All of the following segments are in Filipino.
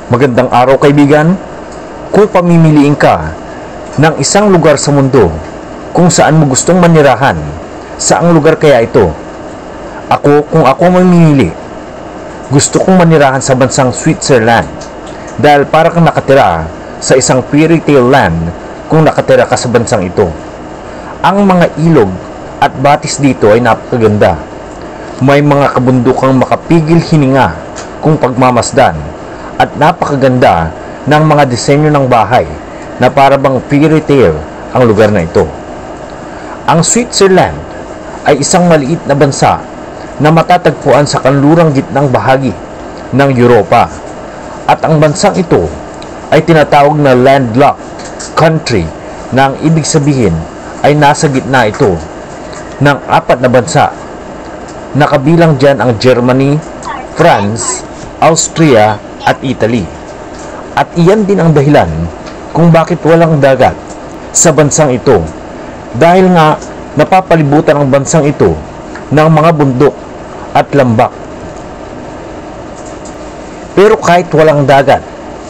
Magandang araw kaibigan. Kung pamimiliin ka ng isang lugar sa mundo kung saan mo gustong manirahan, saang lugar kaya ito? Kung ako mamimili, gusto kong manirahan sa bansang Switzerland dahil para kang nakatira sa isang fairy tale land kung nakatira ka sa bansang ito. Ang mga ilog at batis dito ay napakaganda. May mga kabundukang makapigil hininga kung pagmamasdan at napakaganda ng mga disenyo ng bahay na para bang fairy tale ang lugar na ito. Ang Switzerland ay isang maliit na bansa na matatagpuan sa kanlurang gitnang bahagi ng Europa, at ang bansang ito ay tinatawag na landlocked country na ang ibig sabihin ay nasa gitna ito ng 4 na bansa. Nakabilang dyan ang Germany, France, Austria at Italy. At iyan din ang dahilan kung bakit walang dagat sa bansang ito, dahil nga napapalibutan ang bansang ito ng mga bundok at lambak. Pero kahit walang dagat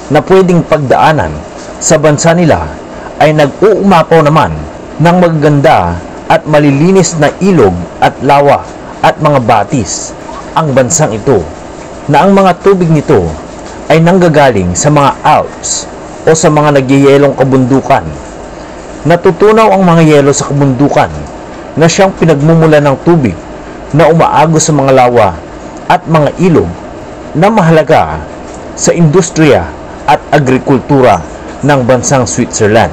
na pwedeng pagdaanan sa bansa nila, ay nag-uumapaw naman ng magaganda at malilinis na ilog at lawa at mga batis ang bansang ito, na ang mga tubig nito ay nanggagaling sa mga Alps o sa mga nagyayelong kabundukan. Natutunaw ang mga yelo sa kabundukan na siyang pinagmumula ng tubig na umaagos sa mga lawa at mga ilog na mahalaga sa industriya at agrikultura ng bansang Switzerland.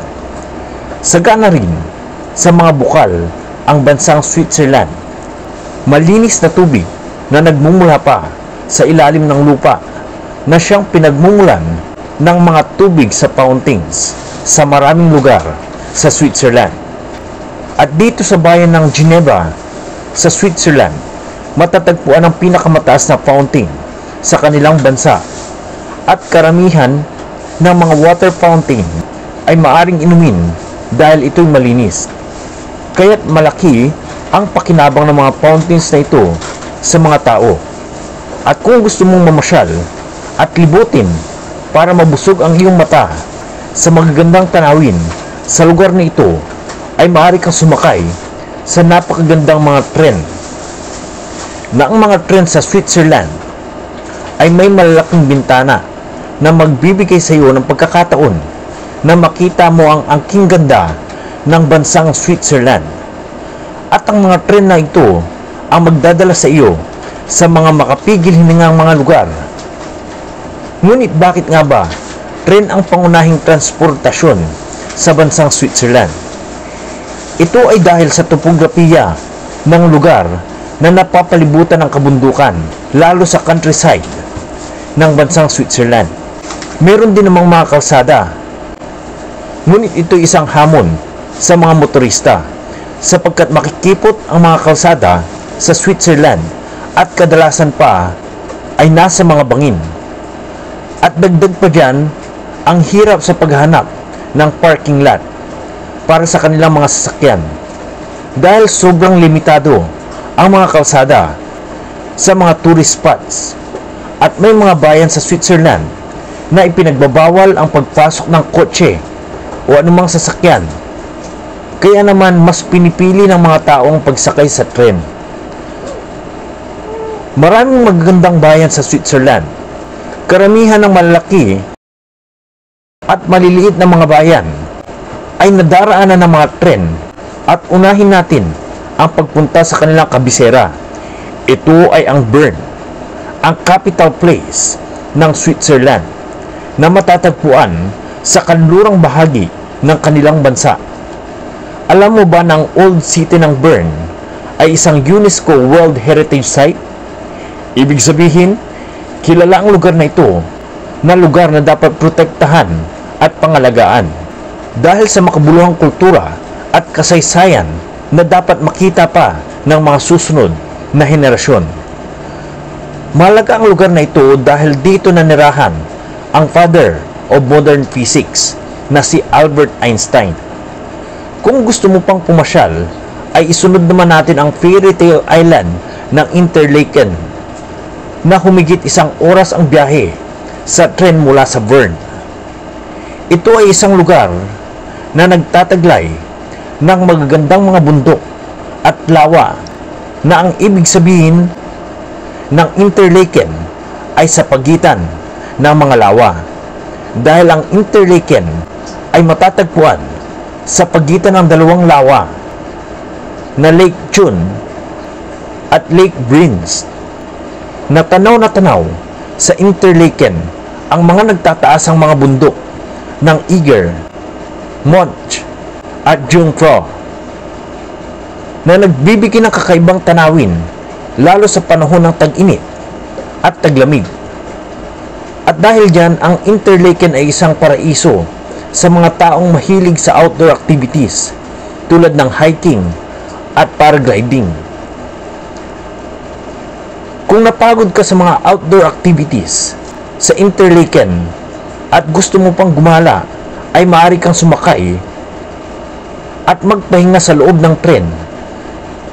Sagana rin sa mga bukal ang bansang Switzerland. Malinis na tubig na nagmumula pa sa ilalim ng lupa na siyang pinagmumulan ng mga tubig sa fountains sa maraming lugar sa Switzerland. At dito sa bayan ng Geneva sa Switzerland, matatagpuan ang pinakamataas na fountain sa kanilang bansa, at karamihan ng mga water fountain ay maaring inumin dahil ito'y malinis. Kaya't malaki ang pakinabang ng mga fountains na ito sa mga tao. At kung gusto mong mamasyal at libutin para mabusog ang iyong mata sa magagandang tanawin sa lugar na ito, ay maaari kang sumakay sa napakagandang mga tren. Na ang mga tren sa Switzerland ay may malalaking bintana na magbibigay sa iyo ng pagkakataon na makita mo ang angking ganda ng bansang Switzerland. At ang mga tren na ito ang magdadala sa iyo sa mga makapigil hiningang mga lugar. Ngunit bakit nga ba tren ang pangunahing transportasyon sa bansang Switzerland? Ito ay dahil sa topografiya ng lugar na napapalibutan ng kabundukan, lalo sa countryside ng bansang Switzerland. Meron din namang mga kalsada, ngunit ito ay isang hamon sa mga motorista sapagkat makikipot ang mga kalsada sa Switzerland at kadalasan pa ay nasa mga bangin. At dagdag pa dyan, ang hirap sa paghanap ng parking lot para sa kanilang mga sasakyan dahil sobrang limitado ang mga kalsada sa mga tourist spots. At may mga bayan sa Switzerland na ipinagbabawal ang pagpasok ng kotse o anumang sasakyan, kaya naman mas pinipili ng mga taong pagsakay sa tren. Maraming magagandang bayan sa Switzerland. Karamihan ng malalaki at maliliit na mga bayan ay nadaraanan ng mga tren, at unahin natin ang pagpunta sa kanilang kabisera. Ito ay ang Bern, ang capital place ng Switzerland, na matatagpuan sa kanlurang bahagi ng kanilang bansa. Alam mo ba na ang Old City ng Bern ay isang UNESCO World Heritage Site? Ibig sabihin, kilala ang lugar na ito na lugar na dapat protektahan at pangalagaan dahil sa makabuluhang kultura at kasaysayan na dapat makita pa ng mga susunod na henerasyon. Mahalaga ang lugar na ito dahil dito nanirahan ang father of modern physics na si Albert Einstein. Kung gusto mo pang pumasyal, ay isunod naman natin ang fairy tale island ng Interlaken na humigit 1 oras ang biyahe sa tren mula sa Verne. Ito ay isang lugar na nagtataglay ng magagandang mga bundok at lawa na ang ibig sabihin ng Interlaken ay sa pagitan ng mga lawa, dahil ang Interlaken ay matatagpuan sa pagitan ng dalawang lawa na Lake Chun at Lake Brinz. Natanaw na tanaw sa Interlaken ang mga nagtataasang mga bundok ng Eiger, Monch at Jungfrau na nagbibigay ng kakaibang tanawin lalo sa panahon ng tag-init at taglamig. At dahil dyan, ang Interlaken ay isang paraiso sa mga taong mahilig sa outdoor activities tulad ng hiking at paragliding. Kung napagod ka sa mga outdoor activities sa Interlaken at gusto mo pang gumala, ay maaari kang sumakay at magpahinga sa loob ng tren,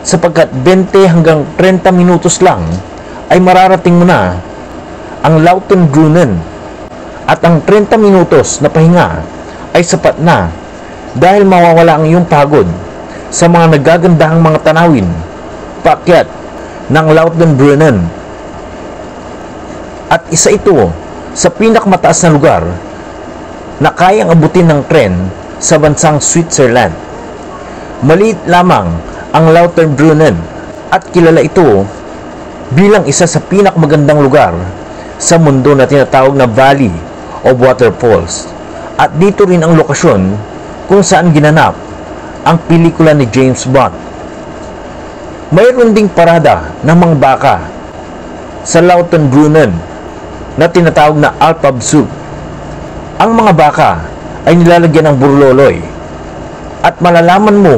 sapagkat 20 hanggang 30 minutos lang ay mararating mo na ang Lautenbrunnen, at ang 30 minutos na pahinga ay sapat na dahil mawawala ang iyong pagod sa mga nagagandahang mga tanawin paakyat ng Lautenbrunnen. At isa ito sa pinakamataas na lugar na kayang abutin ng tren sa bansang Switzerland. Maliit lamang ang Lautenbrunnen at kilala ito bilang isa sa pinakamagandang lugar sa mundo na tinatawag na Valley of Waterfalls. At dito rin ang lokasyon kung saan ginanap ang pelikula ni James Bond. Mayroon ding parada ng mga baka sa Lautenbrunnen na tinatawag na Alpabzug. Ang mga baka ay nilalagyan ng burloloy at malalaman mo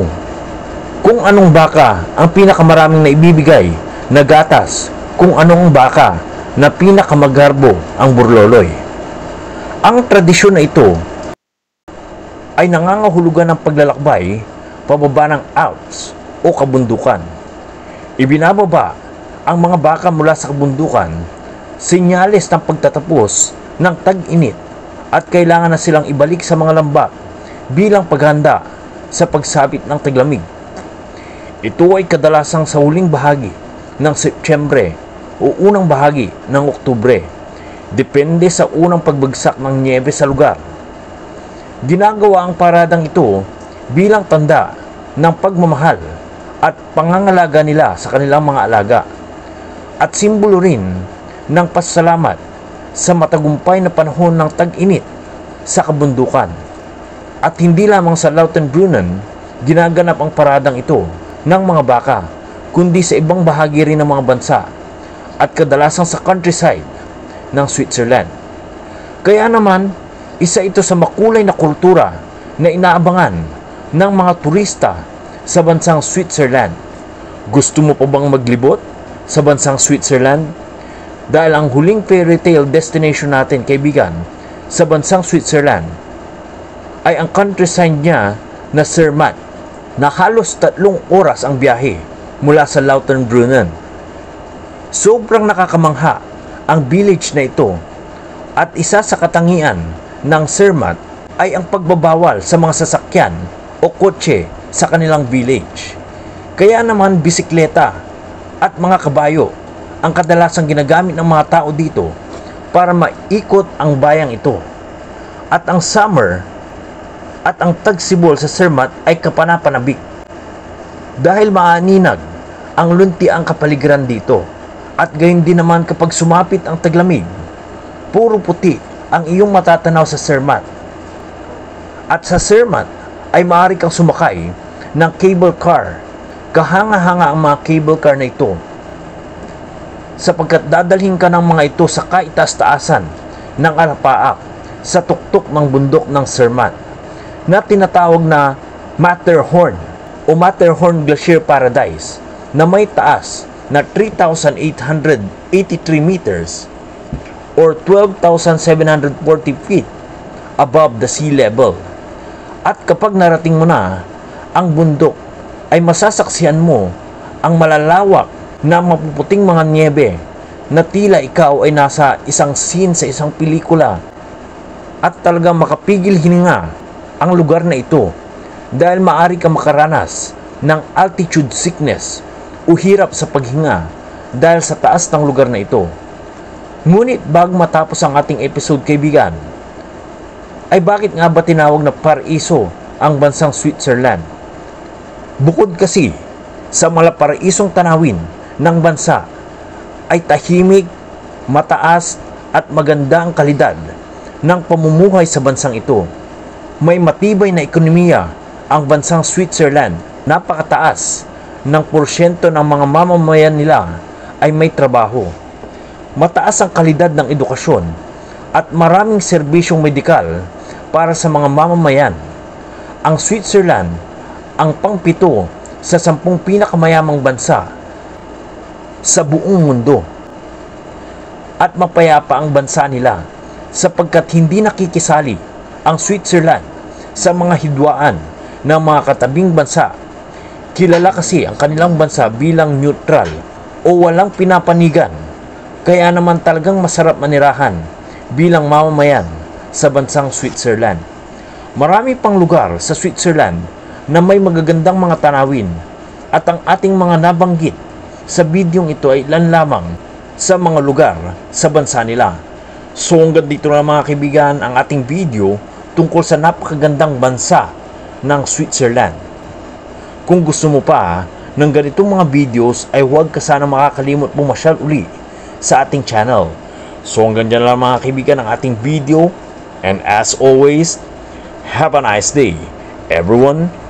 kung anong baka ang pinakamaraming naibibigay na gatas, kung anong baka na pinakamagarbo ang burloloy. Ang tradisyon na ito ay nangangahulugan ng paglalakbay pababa ng Alps o kabundukan. Ibinababa ang mga baka mula sa kabundukan, senyales ng pagtatapos ng tag-init, at kailangan na silang ibalik sa mga lambak bilang paghanda sa pagsabit ng taglamig. Ito ay kadalasang sa huling bahagi ng Setyembre o unang bahagi ng Oktubre, depende sa unang pagbagsak ng nyebe sa lugar. Ginagawa ang paradang ito bilang tanda ng pagmamahal at pangangalaga nila sa kanilang mga alaga, at simbolo rin ng pasasalamat sa matagumpay na panahon ng tag-init sa kabundukan. At hindi lamang sa Lautenbrunnen ginaganap ang paradang ito ng mga baka, kundi sa ibang bahagi rin ng mga bansa at kadalasang sa countryside ng Switzerland. Kaya naman, isa ito sa makulay na kultura na inaabangan ng mga turista sa bansang Switzerland. Gusto mo pa bang maglibot sa bansang Switzerland? Dahil ang huling fairy tale destination natin, kaibigan, sa bansang Switzerland ay ang countryside niya na Zermatt, na halos 3 oras ang biyahe mula sa Lautenbrunnen. Sobrang nakakamangha ang village na ito, at isa sa katangian ng Zermatt ay ang pagbabawal sa mga sasakyan o kotse sa kanilang village. Kaya naman bisikleta at mga kabayo ang kadalasang ginagamit ng mga tao dito para maikot ang bayang ito. At ang summer at ang tagsibol sa Zermatt ay kapanapanabik dahil maaninag ang luntiang kapaligiran dito. At gayon din naman kapag sumapit ang taglamig, puro puti ang iyong matatanaw sa Zermatt. At sa Zermatt ay maaari kang sumakay ng cable car. Kahanga-hanga ang mga cable car na ito, sapagkat dadalhin ka ng mga ito sa kaitaas-taasan ng alapaap sa tuktok ng bundok ng Zermatt na tinatawag na Matterhorn o Matterhorn Glacier Paradise, na may taas na 3,883 meters or 12,740 feet above the sea level. At kapag narating mo na ang bundok, ay masasaksihan mo ang malalawak na mapuputing mga niebe na tila ikaw ay nasa isang scene sa isang pelikula at talagang makapigil hininga ang lugar na ito dahil maaari ka makaranas ng altitude sickness o hirap sa paghinga dahil sa taas ng lugar na ito. Ngunit bago matapos ang ating episode, kaibigan, ay bakit nga ba tinawag na paraiso ang bansang Switzerland? Bukod kasi sa malaparaisong tanawin ng bansa ay tahimik, mataas at maganda ang kalidad ng pamumuhay sa bansang ito. May matibay na ekonomiya ang bansang Switzerland. Napakataas ng porsyento ng mga mamamayan nila ay may trabaho. Mataas ang kalidad ng edukasyon at maraming serbisyong medikal para sa mga mamamayan. Ang Switzerland ang pang-7 sa 10 pinakamayamang bansa sa buong mundo. At mapayapa ang bansa nila sapagkat hindi nakikisali ang Switzerland sa mga hidwaan ng mga katabing bansa. Kilala kasi ang kanilang bansa bilang neutral o walang pinapanigan, kaya naman talagang masarap manirahan bilang mamamayan sa bansang Switzerland. Marami pang lugar sa Switzerland na may magagandang mga tanawin at ang ating mga nabanggit sa bidyong ito ay ilan lamang sa mga lugar sa bansa nila. So hanggang dito na mga kaibigan ang ating video tungkol sa napakagandang bansa ng Switzerland. Kung gusto mo pa ng ganitong mga videos ay huwag ka sana makakalimot pumasyal uli sa ating channel. So hanggang dyan lang mga kaibigan ang ating video, and as always, have a nice day everyone.